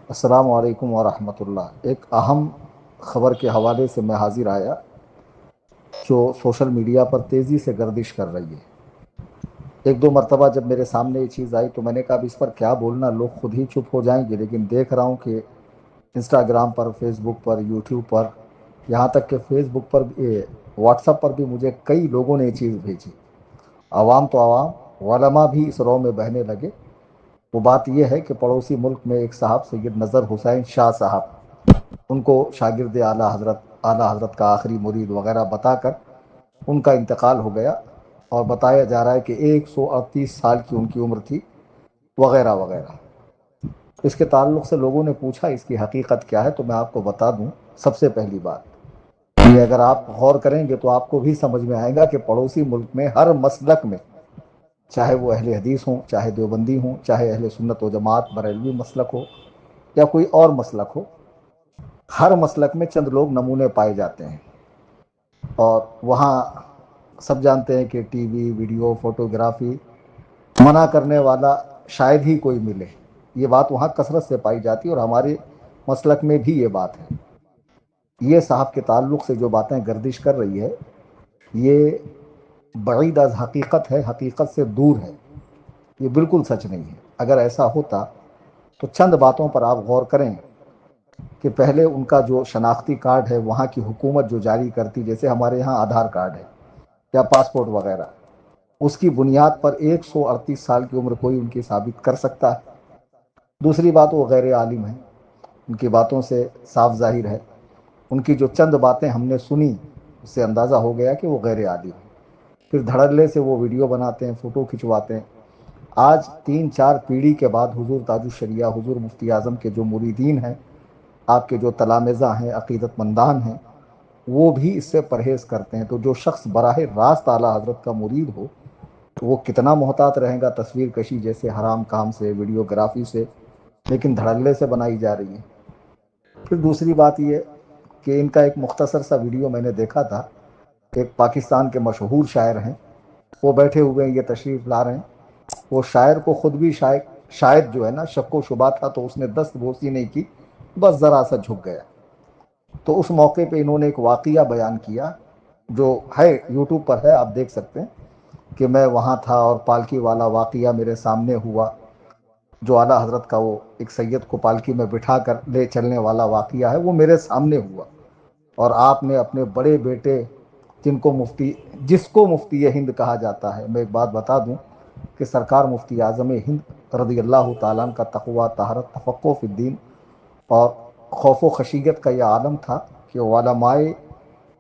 السلام علیکم ورحمۃ اللہ۔ ایک اہم خبر کے حوالے سے میں حاضر آیا جو سوشل میڈیا پر تیزی سے گردش کر رہی ہے۔ ایک دو مرتبہ جب میرے سامنے یہ چیز آئی تو میں نے کہا اب اس پر کیا بولنا، لوگ خود ہی چپ ہو جائیں گے، لیکن دیکھ رہا ہوں کہ انسٹاگرام پر، فیس بک پر، یوٹیوب پر، یہاں تک کہ فیس بک پر واٹس ایپ پر بھی مجھے کئی لوگوں نے یہ چیز بھیجی۔ عوام تو عوام، علماء بھی اس رو میں بہنے لگے۔ وہ بات یہ ہے کہ پڑوسی ملک میں ایک صاحب سید نظر حسین شاہ صاحب، ان کو شاگرد اعلیٰ حضرت کا آخری مرید وغیرہ بتا کر ان کا انتقال ہو گیا، اور بتایا جا رہا ہے کہ 138 سال کی ان کی عمر تھی، وغیرہ وغیرہ۔ اس کے تعلق سے لوگوں نے پوچھا اس کی حقیقت کیا ہے، تو میں آپ کو بتا دوں۔ سب سے پہلی بات یہ، اگر آپ غور کریں گے تو آپ کو بھی سمجھ میں آئے گا کہ پڑوسی ملک میں ہر مسلک میں، چاہے وہ اہل حدیث ہوں، چاہے دیوبندی ہوں، چاہے اہل سنت و جماعت بریلوی مسلک ہو یا کوئی اور مسلک ہو، ہر مسلک میں چند لوگ نمونے پائے جاتے ہیں۔ اور وہاں سب جانتے ہیں کہ ٹی وی، ویڈیو، فوٹوگرافی منع کرنے والا شاید ہی کوئی ملے۔ یہ بات وہاں کثرت سے پائی جاتی ہے، اور ہمارے مسلک میں بھی یہ بات ہے۔ یہ صاحب کے تعلق سے جو باتیں گردش کر رہی ہے، یہ بعید از حقیقت ہے، حقیقت سے دور ہے، یہ بالکل سچ نہیں ہے۔ اگر ایسا ہوتا تو چند باتوں پر آپ غور کریں کہ پہلے ان کا جو شناختی کارڈ ہے وہاں کی حکومت جو جاری کرتی، جیسے ہمارے یہاں آدھار کارڈ ہے یا پاسپورٹ وغیرہ، اس کی بنیاد پر 138 سال کی عمر کوئی ان کی ثابت کر سکتا ہے؟ دوسری بات، وہ غیر عالم ہیں، ان کی باتوں سے صاف ظاہر ہے، ان کی جو چند باتیں ہم نے سنی اس سے اندازہ ہو گیا کہ وہ غیر عالم ہیں۔ پھر دھڑلے سے وہ ویڈیو بناتے ہیں، فوٹو کھنچواتے ہیں۔ آج 3 4 پیڑھی کے بعد حضور تاج الشریعہ، حضور مفتی اعظم کے جو مریدین ہیں، آپ کے جو تلامذہ ہیں، عقیدت مندان ہیں، وہ بھی اس سے پرہیز کرتے ہیں۔ تو جو شخص براہ راست اعلیٰ حضرت کا مرید ہو تو وہ کتنا محتاط رہے گا تصویر کشی جیسے حرام کام سے، ویڈیوگرافی سے، لیکن دھڑلے سے بنائی جا رہی ہے۔ پھر دوسری بات یہ کہ ان کا ایک مختصر سا ویڈیو میں نے دیکھا تھا، ایک پاکستان کے مشہور شاعر ہیں، وہ بیٹھے ہوئے ہیں، یہ تشریف لا رہے ہیں۔ وہ شاعر کو خود بھی شاید جو ہے نا شک و شبہ تھا، تو اس نے دست بوسی نہیں کی، بس ذرا سا جھک گیا۔ تو اس موقع پہ انہوں نے ایک واقعہ بیان کیا جو ہے یوٹیوب پر ہے، آپ دیکھ سکتے ہیں کہ میں وہاں تھا اور پالکی والا واقعہ میرے سامنے ہوا، جو اعلیٰ حضرت کا وہ ایک سید کو پالکی میں بٹھا کر لے چلنے والا واقعہ ہے، وہ میرے سامنے ہوا۔ اور آپ نے اپنے بڑے بیٹے جس کو مفتی ہند کہا جاتا ہے، میں ایک بات بتا دوں کہ سرکار مفتی اعظم ہند رضی اللہ تعالیٰ عنہ کا تقوی، طہارت، تفقہ فی الدین اور خوف و خشیت کا یہ عالم تھا کہ علماء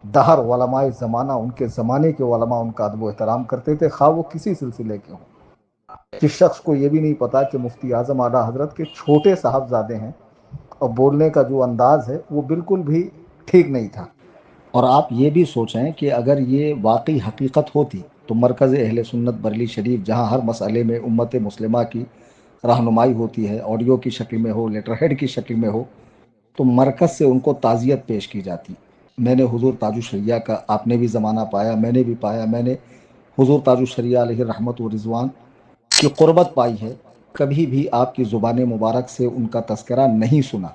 دہر، علماء زمانہ، ان کے زمانے کے علماء ان کا ادب و احترام کرتے تھے، خواہ وہ کسی سلسلے کے ہوں۔ جس شخص کو یہ بھی نہیں پتا کہ مفتی اعظم اعلیٰ حضرت کے چھوٹے صاحبزادے ہیں، اور بولنے کا جو انداز ہے وہ بالکل بھی ٹھیک نہیں تھا۔ اور آپ یہ بھی سوچیں کہ اگر یہ واقعی حقیقت ہوتی تو مرکز اہل سنت بریلی شریف، جہاں ہر مسئلے میں امت مسلمہ کی رہنمائی ہوتی ہے، آڈیو کی شکل میں ہو، لیٹر ہیڈ کی شکل میں ہو، تو مرکز سے ان کو تعزیت پیش کی جاتی۔ میں نے حضور تاج الشریعہ کا، آپ نے بھی زمانہ پایا، میں نے بھی پایا، میں نے حضور تاج الشریعہ علیہ رحمت و رضوان کی قربت پائی ہے، کبھی بھی آپ کی زبان مبارک سے ان کا تذکرہ نہیں سنا،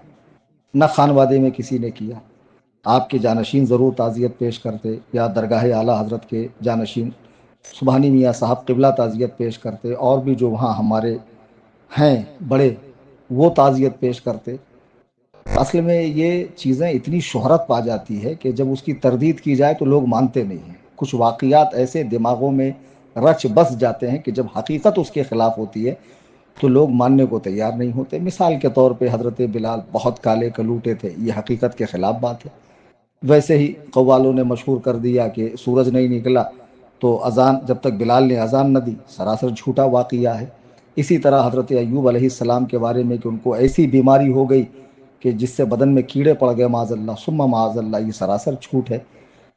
نہ خانوادے میں کسی نے کیا۔ آپ کے جانشین ضرور تعزیت پیش کرتے، یا درگاہ اعلیٰ حضرت کے جانشین سبحانی میاں صاحب قبلہ تعزیت پیش کرتے، اور بھی جو وہاں ہمارے ہیں بڑے، وہ تعزیت پیش کرتے۔ اصل میں یہ چیزیں اتنی شہرت پا جاتی ہے کہ جب اس کی تردید کی جائے تو لوگ مانتے نہیں ہیں۔ کچھ واقعات ایسے دماغوں میں رچ بس جاتے ہیں کہ جب حقیقت اس کے خلاف ہوتی ہے تو لوگ ماننے کو تیار نہیں ہوتے۔ مثال کے طور پہ حضرت بلال بہت کالے کلوٹے تھے، یہ حقیقت کے خلاف بات ہے۔ ویسے ہی قوالوں نے مشہور کر دیا کہ سورج نہیں نکلا تو اذان، جب تک بلال نے اذان نہ دی، سراسر جھوٹا واقعہ ہے۔ اسی طرح حضرت ایوب علیہ السلام کے بارے میں کہ ان کو ایسی بیماری ہو گئی کہ جس سے بدن میں کیڑے پڑ گئے، معاذ اللہ ثم معاذ اللہ، یہ سراسر جھوٹ ہے۔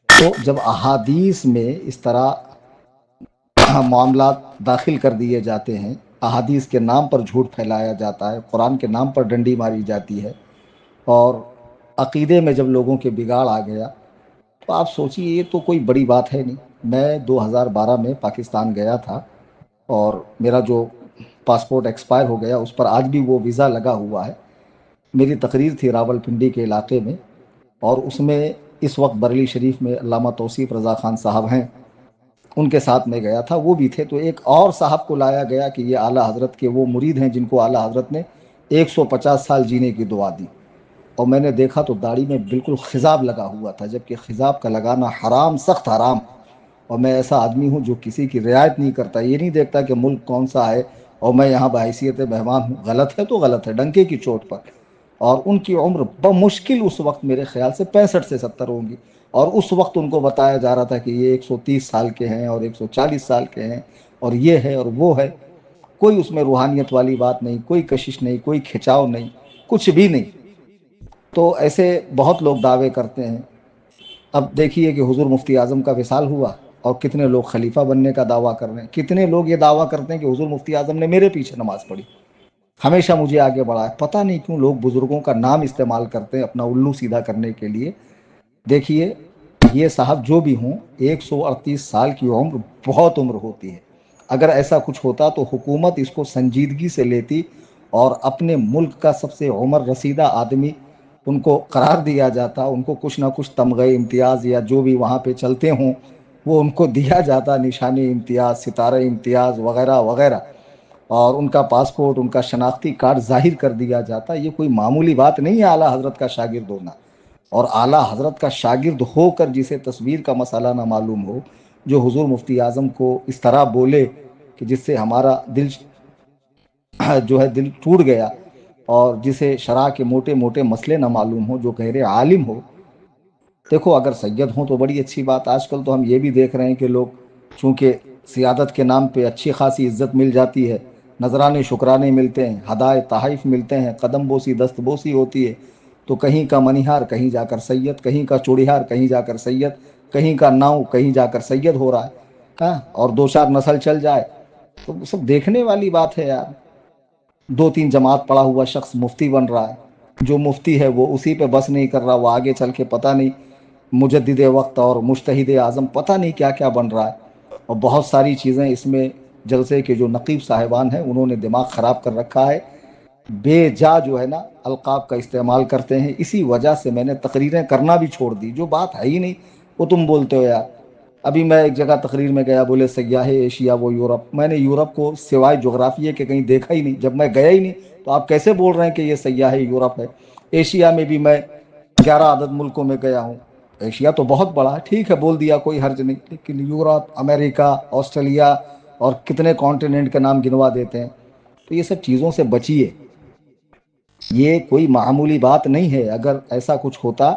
تو جب احادیث میں اس طرح معاملات داخل کر دیے جاتے ہیں، احادیث کے نام پر جھوٹ پھیلایا جاتا ہے، قرآن کے نام پر ڈنڈی ماری جاتی ہے، اور عقیدے میں جب لوگوں کے بگاڑ آ گیا، تو آپ سوچیے یہ تو کوئی بڑی بات ہے نہیں۔ میں 2012 میں پاکستان گیا تھا، اور میرا جو پاسپورٹ ایکسپائر ہو گیا اس پر آج بھی وہ ویزا لگا ہوا ہے۔ میری تقریر تھی راولپنڈی کے علاقے میں، اور اس میں اس وقت بریلی شریف میں علامہ توصیف رضا خان صاحب ہیں، ان کے ساتھ میں گیا تھا، وہ بھی تھے۔ تو ایک اور صاحب کو لایا گیا کہ یہ اعلیٰ حضرت کے وہ مرید ہیں جن کو اعلیٰ حضرت نے 150 سال جینے کی دعا دی، اور میں نے دیکھا تو داڑھی میں بالکل خضاب لگا ہوا تھا، جبکہ خضاب کا لگانا حرام، سخت حرام، اور میں ایسا آدمی ہوں جو کسی کی رعایت نہیں کرتا، یہ نہیں دیکھتا کہ ملک کون سا ہے اور میں یہاں بحیثیت مہمان ہوں، غلط ہے تو غلط ہے، ڈنکے کی چوٹ پر۔ اور ان کی عمر بمشکل اس وقت میرے خیال سے 65 سے 70 ہوں گی، اور اس وقت ان کو بتایا جا رہا تھا کہ یہ 130 سال کے ہیں اور 140 سال کے ہیں اور یہ ہے اور وہ ہے۔ کوئی اس میں روحانیت والی بات نہیں، کوئی کشش نہیں، کوئی کھچاؤ نہیں، کچھ بھی نہیں۔ تو ایسے بہت لوگ دعوے کرتے ہیں۔ اب دیکھیے کہ حضور مفتی اعظم کا وصال ہوا اور کتنے لوگ خلیفہ بننے کا دعویٰ کر رہے ہیں، کتنے لوگ یہ دعویٰ کرتے ہیں کہ حضور مفتی اعظم نے میرے پیچھے نماز پڑھی، ہمیشہ مجھے آگے بڑھایا۔ پتہ نہیں کیوں لوگ بزرگوں کا نام استعمال کرتے ہیں اپنا الو سیدھا کرنے کے لیے۔ دیکھیے یہ صاحب جو بھی ہوں، 138 سال کی عمر بہت عمر ہوتی ہے۔ اگر ایسا کچھ ہوتا تو حکومت اس کو سنجیدگی سے لیتی اور اپنے ملک کا سب سے عمر رسیدہ آدمی ان کو قرار دیا جاتا، ان کو کچھ نہ کچھ تمغے امتیاز یا جو بھی وہاں پہ چلتے ہوں وہ ان کو دیا جاتا، نشان امتیاز، ستارہ امتیاز وغیرہ وغیرہ، اور ان کا پاسپورٹ، ان کا شناختی کارڈ ظاہر کر دیا جاتا۔ یہ کوئی معمولی بات نہیں ہے اعلیٰ حضرت کا شاگرد ہونا، اور اعلیٰ حضرت کا شاگرد ہو کر جسے تصویر کا مسئلہ نہ معلوم ہو، جو حضور مفتی اعظم کو اس طرح بولے کہ جس سے ہمارا دل جو ہے دل ٹوٹ گیا، اور جسے شرع کے موٹے موٹے مسئلے نہ معلوم ہو، جو گہرے عالم ہو۔ دیکھو اگر سید ہوں تو بڑی اچھی بات، آج کل تو ہم یہ بھی دیکھ رہے ہیں کہ لوگ چونکہ سیادت کے نام پہ اچھی خاصی عزت مل جاتی ہے، نذرانے شکرانے ملتے ہیں، ہدائے تحائف ملتے ہیں، قدم بوسی دست بوسی ہوتی ہے، تو کہیں کا منیہار کہیں جا کر سید، کہیں کا چوڑیہار کہیں جا کر سید، کہیں کا ناؤ کہیں جا کر سید ہو رہا ہے، ہاں، اور دو چار نسل چل جائے تو سب دیکھنے والی بات ہے یار۔ دو تین جماعت پڑا ہوا شخص مفتی بن رہا ہے، جو مفتی ہے وہ اسی پہ بس نہیں کر رہا، وہ آگے چل کے پتہ نہیں مجدد وقت اور مجتہد اعظم پتہ نہیں کیا کیا بن رہا ہے، اور بہت ساری چیزیں اس میں جلسے کے جو نقیب صاحبان ہیں انہوں نے دماغ خراب کر رکھا ہے، بے جا جو ہے نا القاب کا استعمال کرتے ہیں۔ اسی وجہ سے میں نے تقریریں کرنا بھی چھوڑ دی، جو بات ہے ہی نہیں وہ تم بولتے ہو یار۔ ابھی میں ایک جگہ تقریر میں گیا، بولے سیاح ایشیا وہ یورپ، میں نے یورپ کو سوائے جغرافیے کے کہیں دیکھا ہی نہیں، جب میں گیا ہی نہیں تو آپ کیسے بول رہے ہیں کہ یہ سیاح یورپ ہے؟ ایشیا میں بھی میں 11 عدد ملکوں میں گیا ہوں، ایشیا تو بہت بڑا ہے، ٹھیک ہے بول دیا کوئی حرج نہیں، لیکن یورپ، امریکہ، آسٹریلیا اور کتنے کانٹیننٹ کے نام گنوا دیتے ہیں۔ تو یہ سب چیزوں سے بچیے، یہ کوئی معمولی بات نہیں ہے۔ اگر ایسا کچھ ہوتا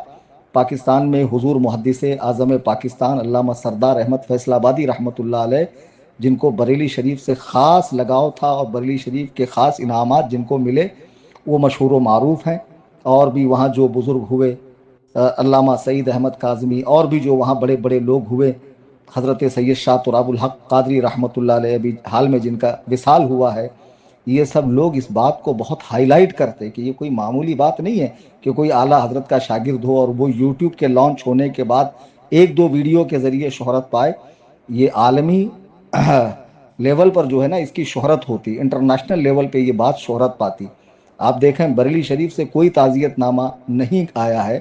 پاکستان میں، حضور محدث اعظم پاکستان علامہ سردار احمد فیصل آبادی رحمۃ اللہ علیہ، جن کو بریلی شریف سے خاص لگاؤ تھا اور بریلی شریف کے خاص انعامات جن کو ملے وہ مشہور و معروف ہیں، اور بھی وہاں جو بزرگ ہوئے، علامہ سعید احمد کاظمی، اور بھی جو وہاں بڑے بڑے لوگ ہوئے، حضرت سید شاہ تراب الحق قادری رحمۃ اللہ علیہ بھی حال میں جن کا وصال ہوا ہے، یہ سب لوگ اس بات کو بہت ہائی لائٹ کرتے کہ یہ کوئی معمولی بات نہیں ہے کہ کوئی اعلیٰ حضرت کا شاگرد ہو اور وہ یوٹیوب کے لانچ ہونے کے بعد ایک دو ویڈیو کے ذریعے شہرت پائے۔ یہ عالمی لیول پر جو ہے نا اس کی شہرت ہوتی، انٹرنیشنل لیول پہ یہ بات شہرت پاتی۔ آپ دیکھیں بریلی شریف سے کوئی تعزیت نامہ نہیں آیا ہے،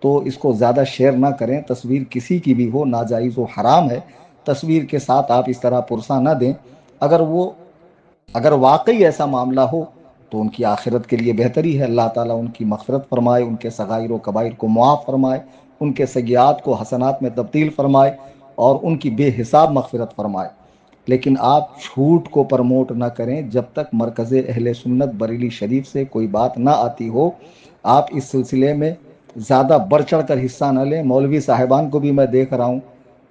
تو اس کو زیادہ شیئر نہ کریں، تصویر کسی کی بھی ہو ناجائز و حرام ہے، تصویر کے ساتھ آپ اس طرح پرسہ نہ دیں۔ اگر واقعی ایسا معاملہ ہو تو ان کی آخرت کے لیے بہتری ہے، اللہ تعالیٰ ان کی مغفرت فرمائے، ان کے صغائر و کبائر کو معاف فرمائے، ان کے سیئات کو حسنات میں تبدیل فرمائے اور ان کی بے حساب مغفرت فرمائے۔ لیکن آپ جھوٹ کو پرموٹ نہ کریں جب تک مرکز اہل سنت بریلی شریف سے کوئی بات نہ آتی ہو۔ آپ اس سلسلے میں زیادہ بڑھ چڑھ کر حصہ نہ لیں۔ مولوی صاحبان کو بھی میں دیکھ رہا ہوں،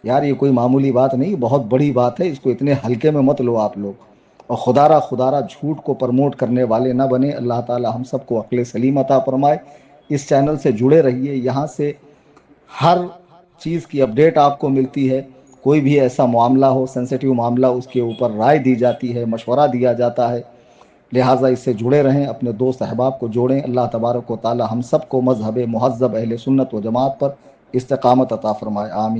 یار یہ کوئی معمولی بات نہیں، بہت بڑی بات ہے، اس کو اتنے ہلکے میں مت لو آپ لوگ، اور خدا را جھوٹ کو پرموٹ کرنے والے نہ بنے۔ اللہ تعالی ہم سب کو عقل سلیم عطا فرمائے۔ اس چینل سے جڑے رہیے، یہاں سے ہر چیز کی اپڈیٹ آپ کو ملتی ہے، کوئی بھی ایسا معاملہ ہو، سینسیٹیو معاملہ، اس کے اوپر رائے دی جاتی ہے، مشورہ دیا جاتا ہے، لہٰذا اس سے جڑے رہیں، اپنے دوست احباب کو جوڑیں۔ اللہ تبارک و تعالی ہم سب کو مذہب مہذب اہل سنت و جماعت پر استقامت عطا فرمائے، آمین۔